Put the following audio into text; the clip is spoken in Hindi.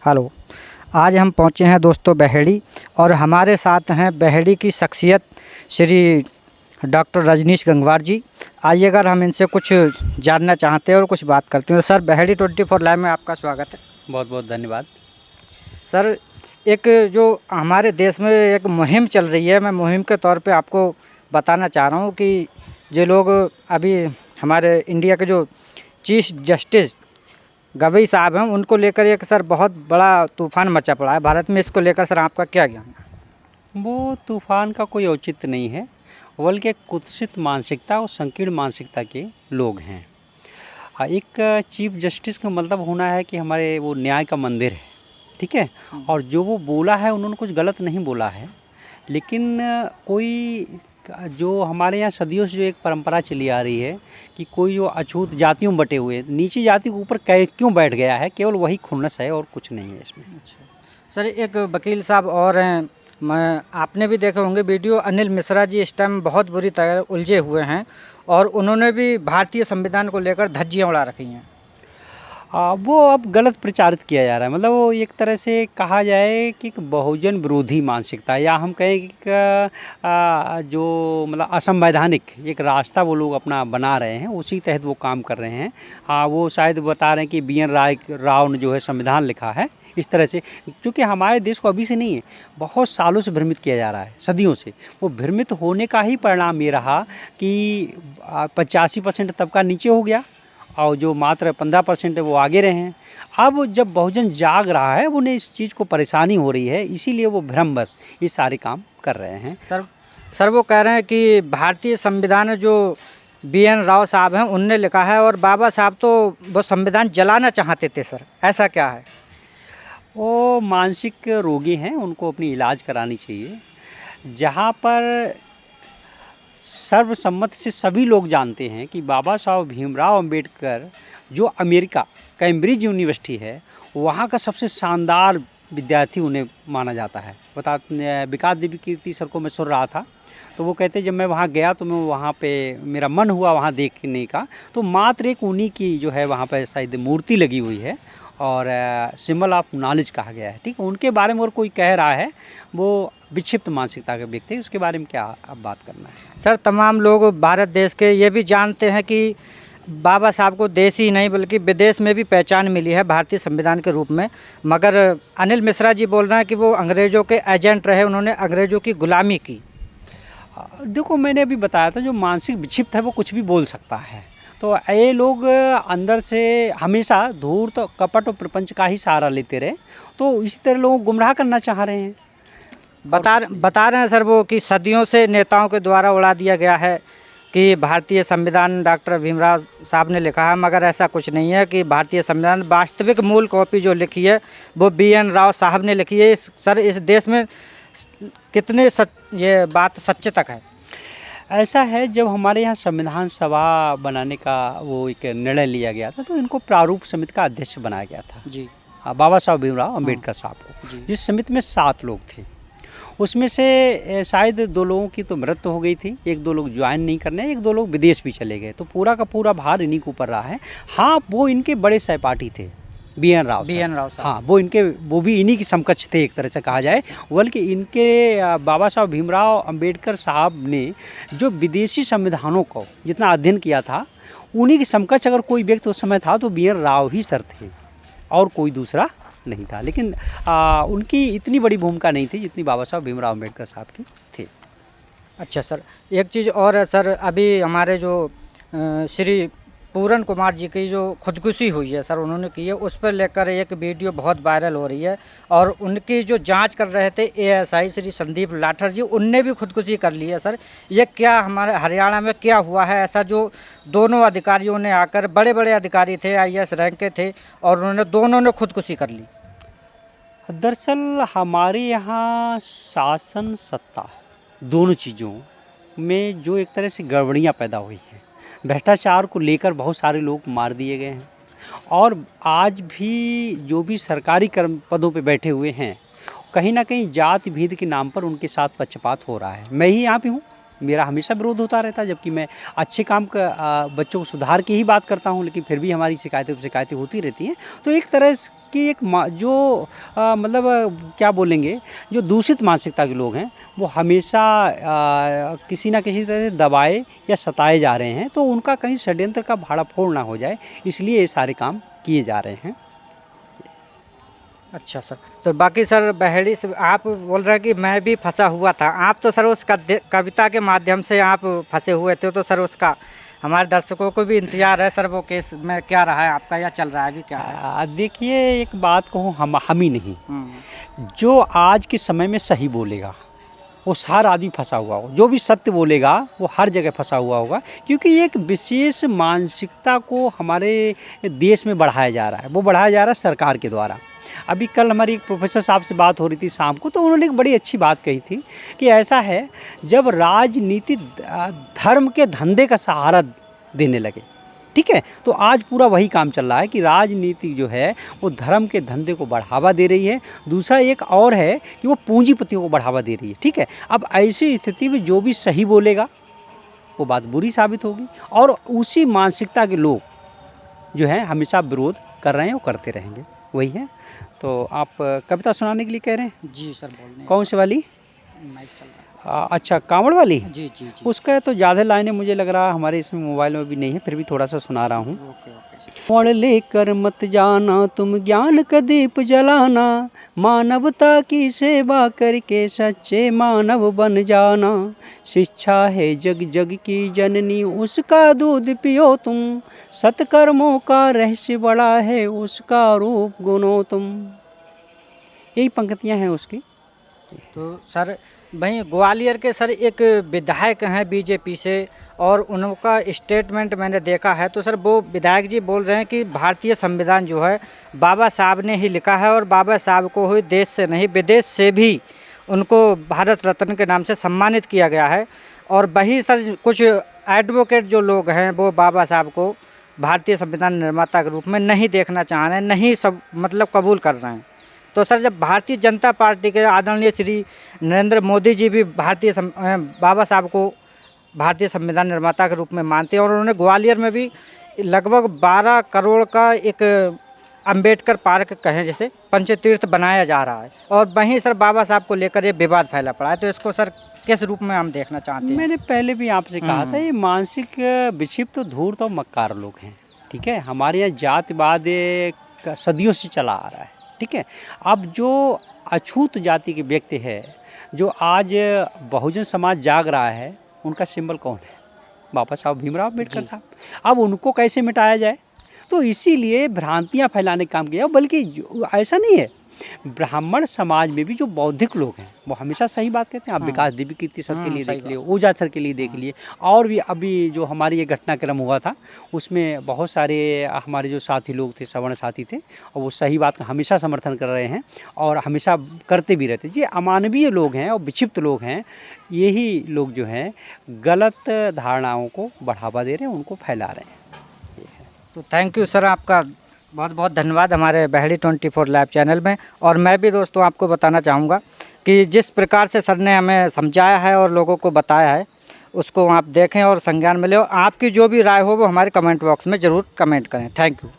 हेलो। आज हम पहुँचे हैं दोस्तों बहेड़ी, और हमारे साथ हैं बहेड़ी की शख्सियत श्री डॉक्टर रजनीश गंगवार जी। आइए, अगर हम इनसे कुछ जानना चाहते हैं और कुछ बात करते हैं। सर, बहेड़ी 24 लाइव में आपका स्वागत है। बहुत बहुत धन्यवाद। सर, एक जो हमारे देश में एक मुहिम चल रही है, मैं मुहिम के तौर पे आपको बताना चाह रहा हूँ कि जो लोग अभी हमारे इंडिया के जो चीफ जस्टिस गवई साहब हैं, उनको लेकर एक सर बहुत बड़ा तूफान मचा पड़ा है भारत में। इसको लेकर सर आपका क्या ज्ञान है? वो तूफान का कोई औचित्य नहीं है, बल्कि एक कुत्सित मानसिकता और संकीर्ण मानसिकता के लोग हैं। एक चीफ जस्टिस का मतलब होना है कि हमारे वो न्याय का मंदिर है, ठीक है। और जो वो बोला है उन्होंने कुछ गलत नहीं बोला है, लेकिन कोई जो हमारे यहाँ सदियों से जो एक परंपरा चली आ रही है कि कोई जो अछूत जातियों में बटे हुए नीची जाति के ऊपर क्यों बैठ गया है, केवल वही खुन्नस है और कुछ नहीं है इसमें। अच्छा सर, एक वकील साहब और हैं, मैं आपने भी देखे होंगे वीडियो, अनिल मिश्रा जी इस टाइम बहुत बुरी तरह उलझे हुए हैं, और उन्होंने भी भारतीय संविधान को लेकर धज्जियाँ उड़ा रखी हैं। वो अब गलत प्रचारित किया जा रहा है। मतलब वो एक तरह से कहा जाए कि एक बहुजन विरोधी मानसिकता, या हम कहें कि जो मतलब असंवैधानिक एक रास्ता वो लोग अपना बना रहे हैं, उसी तहत वो काम कर रहे हैं। वो शायद बता रहे हैं कि बी एन राव ने जो है संविधान लिखा है इस तरह से, क्योंकि हमारे देश को अभी से नहीं है, बहुत सालों से भ्रमित किया जा रहा है, सदियों से। वो भ्रमित होने का ही परिणाम ये रहा कि 85% तबका नीचे हो गया और जो मात्र 15% है वो आगे रहे हैं। अब जब बहुजन जाग रहा है, उन्हें इस चीज़ को परेशानी हो रही है, इसीलिए वो भ्रमवश ये सारे काम कर रहे हैं। सर वो कह रहे हैं कि भारतीय संविधान जो बी एन राव साहब हैं उनने लिखा है, और बाबा साहब तो वो संविधान जलाना चाहते थे। सर, ऐसा क्या है? वो मानसिक रोगी हैं, उनको अपनी इलाज करानी चाहिए। जहाँ पर सर्वसम्मत से सभी लोग जानते हैं कि बाबा साहब भीमराव अंबेडकर जो अमेरिका कैम्ब्रिज यूनिवर्सिटी है, वहाँ का सबसे शानदार विद्यार्थी उन्हें माना जाता है। विकास देवी कीर्ति सर को मैं सुन रहा था, तो वो कहते जब मैं वहाँ गया तो मैं वहाँ पे मेरा मन हुआ वहाँ देखने का, तो मात्र एक उन्हीं की जो है वहाँ पर शायद मूर्ति लगी हुई है और सिंबल ऑफ नॉलेज कहा गया है, ठीक है। उनके बारे में और कोई कह रहा है वो विक्षिप्त मानसिकता के व्यक्ति है, उसके बारे में क्या अब बात करना है? सर, तमाम लोग भारत देश के ये भी जानते हैं कि बाबा साहब को देश ही नहीं बल्कि विदेश में भी पहचान मिली है भारतीय संविधान के रूप में, मगर अनिल मिश्रा जी बोल रहे हैं कि वो अंग्रेज़ों के एजेंट रहे, उन्होंने अंग्रेज़ों की गुलामी की। देखो, मैंने अभी बताया था, जो मानसिक विक्षिप्त है वो कुछ भी बोल सकता है। तो ये लोग अंदर से हमेशा धूर्त तो कपट और प्रपंच का ही सहारा लेते रहे, तो इसी तरह लोगों को गुमराह करना चाह रहे हैं। बता रहे हैं सर वो कि सदियों से नेताओं के द्वारा उड़ा दिया गया है कि भारतीय संविधान डॉक्टर भीमराव साहब ने लिखा है, मगर ऐसा कुछ नहीं है कि भारतीय संविधान वास्तविक मूल कॉपी जो लिखी है वो बी एन राव साहब ने लिखी है। सर, इस देश में कितने ये बात सच्चे तक है? ऐसा है, जब हमारे यहाँ संविधान सभा बनाने का वो एक निर्णय लिया गया था, तो इनको प्रारूप समिति का अध्यक्ष बनाया गया था जी, बाबा साहब भीमराव अंबेडकर साहब को। जिस समिति में 7 लोग थे, उसमें से शायद 2 लोगों की तो मृत्यु हो गई थी, 1-2 लोग ज्वाइन नहीं करने, 1-2 लोग विदेश भी चले गए, तो पूरा का पूरा भार इन्हीं के ऊपर रहा है। हाँ, वो इनके बड़े सहपाठी थे बी एन राव साहब। हाँ, वो भी इन्हीं की समकक्ष थे एक तरह से कहा जाए, बल्कि इनके बाबा साहब भीमराव अंबेडकर साहब ने जो विदेशी संविधानों को जितना अध्ययन किया था, उन्हीं की समकक्ष अगर कोई व्यक्ति उस समय था तो बी एन राव ही सर थे, और कोई दूसरा नहीं था। लेकिन उनकी इतनी बड़ी भूमिका नहीं थी जितनी बाबा साहब भीमराव अंबेडकर साहब की थी। अच्छा सर, एक चीज़ और है सर, अभी हमारे जो श्री पूरन कुमार जी की जो खुदकुशी हुई है सर, उन्होंने की है, उस पर लेकर एक वीडियो बहुत वायरल हो रही है, और उनकी जो जांच कर रहे थे एएसआई श्री संदीप लाठर जी, उनने भी खुदकुशी कर ली है। सर, ये क्या हमारे हरियाणा में क्या हुआ है ऐसा जो दोनों अधिकारियों ने आकर, बड़े बड़े अधिकारी थे, आईएएस रैंक के थे, और उन्होंने दोनों ने खुदकुशी कर ली? दरअसल हमारे यहाँ शासन सत्ता दोनों चीज़ों में जो एक तरह से गड़बड़ियाँ पैदा हुई हैं, भ्रष्टाचार को लेकर बहुत सारे लोग मार दिए गए हैं, और आज भी जो भी सरकारी कर्म पदों पे बैठे हुए हैं, कहीं ना कहीं जाति भेद के नाम पर उनके साथ पक्षपात हो रहा है। मैं ही यहाँ पे हूँ, मेरा हमेशा विरोध होता रहता है, जबकि मैं अच्छे काम का बच्चों को सुधार की ही बात करता हूँ, लेकिन फिर भी हमारी शिकायतें होती रहती हैं। तो एक तरह की एक जो मतलब क्या बोलेंगे, जो दूषित मानसिकता के लोग हैं वो हमेशा किसी ना किसी तरह से दबाए या सताए जा रहे हैं, तो उनका कहीं षड्यंत्र का भाड़ाफोड़ ना हो जाए, इसलिए ये सारे काम किए जा रहे हैं। अच्छा सर, तो बाकी सर बहेड़ी से आप बोल रहे हैं कि मैं भी फंसा हुआ था, आप तो सर उस कविता के माध्यम से आप फंसे हुए थे, तो सर उसका हमारे दर्शकों को भी इंतजार है सर, वो केस में क्या रहा है आपका या चल रहा है अभी क्या है? देखिए एक बात कहूँ, हम ही नहीं, हम्म। जो आज के समय में सही बोलेगा वो हर आदमी फंसा हुआ हो, जो भी सत्य बोलेगा वो हर जगह फंसा हुआ होगा, क्योंकि एक विशेष मानसिकता को हमारे देश में बढ़ाया जा रहा है, वो बढ़ाया जा रहा है सरकार के द्वारा। अभी कल हमारी एक प्रोफेसर साहब से बात हो रही थी शाम को, तो उन्होंने एक बड़ी अच्छी बात कही थी कि ऐसा है, जब राजनीति धर्म के धंधे का सहारा देने लगे, ठीक है, तो आज पूरा वही काम चल रहा है कि राजनीति जो है वो धर्म के धंधे को बढ़ावा दे रही है। दूसरा एक और है कि वो पूंजीपतियों को बढ़ावा दे रही है, ठीक है। अब ऐसी स्थिति में जो भी सही बोलेगा वो बात बुरी साबित होगी, और उसी मानसिकता के लोग जो है हमेशा विरोध कर रहे हैं, वो करते रहेंगे, वही है। तो आप कविता सुनाने के लिए कह रहे हैं? जी सर, बोलने कौन सी वाली? माइक चल रहा है। अच्छा, कांवड़ वाली? जी जी जी। उसका तो ज़्यादा लाइनें मुझे लग रहा हमारे इसमें मोबाइल में भी नहीं है, फिर भी थोड़ा सा सुना रहा हूँ। Okay okay sir. कांवड़ लेकर मत जाना तुम, ज्ञान का दीप जलाना, मानवता की सेवा करके सच्चे मानव बन जाना। शिक्षा है जग जग की जननी, उसका दूध पियो तुम, सत्कर्मों का रहस्य बड़ा है, उसका रूप गुनो तुम। यही पंक्तियाँ हैं उसकी। तो सर वहीं ग्वालियर के सर एक विधायक हैं बीजेपी से, और उनका स्टेटमेंट मैंने देखा है, तो सर वो विधायक जी बोल रहे हैं कि भारतीय संविधान जो है बाबा साहब ने ही लिखा है, और बाबा साहब को ही देश से नहीं विदेश से भी उनको भारत रत्न के नाम से सम्मानित किया गया है। और वहीं सर कुछ एडवोकेट जो लोग हैं वो बाबा साहब को भारतीय संविधान निर्माता के रूप में नहीं देखना चाह रहे हैं, नहीं सब मतलब कबूल कर रहे हैं। तो सर जब भारतीय जनता पार्टी के आदरणीय श्री नरेंद्र मोदी जी भी बाबा साहब को भारतीय संविधान निर्माता के रूप में मानते हैं, और उन्होंने ग्वालियर में भी लगभग 12 करोड़ का एक अंबेडकर पार्क कहें जैसे पंचतीर्थ बनाया जा रहा है, और वहीं सर बाबा साहब को लेकर ये विवाद फैला पड़ा है, तो इसको सर किस रूप में हम देखना चाहते हैं? मैंने पहले भी आपसे कहा था, ये मानसिक विक्षिप्त धूर्त और मक्कार लोग हैं, ठीक है। हमारे यहाँ जातिवाद सदियों से चला आ रहा है, ठीक है। अब जो अछूत जाति के व्यक्ति है, जो आज बहुजन समाज जाग रहा है, उनका सिंबल कौन है? बाबा साहब भीमराव अम्बेडकर साहब। अब उनको कैसे मिटाया जाए? तो इसीलिए भ्रांतियां फैलाने का काम किया। बल्कि ऐसा नहीं है, ब्राह्मण समाज में भी जो बौद्धिक लोग हैं वो हमेशा सही बात कहते हैं। आप विकास देवी कीर्ति सर के लिए देख लिए, ओझा सर के लिए देख लिए, और भी अभी जो हमारी ये घटनाक्रम हुआ था उसमें बहुत सारे हमारे जो साथी लोग थे, सवर्ण साथी थे, और वो सही बात का हमेशा समर्थन कर रहे हैं और हमेशा करते भी रहते। ये अमानवीय लोग हैं और विक्षिप्त लोग हैं, यही लोग जो हैं गलत धारणाओं को बढ़ावा दे रहे हैं, उनको फैला रहे हैं। तो थैंक यू सर, आपका बहुत बहुत धन्यवाद हमारे बहेड़ी 24 लाइव चैनल में। और मैं भी दोस्तों आपको बताना चाहूँगा कि जिस प्रकार से सर ने हमें समझाया है और लोगों को बताया है, उसको आप देखें और संज्ञान में लें। आपकी जो भी राय हो वो हमारे कमेंट बॉक्स में ज़रूर कमेंट करें। Thank you.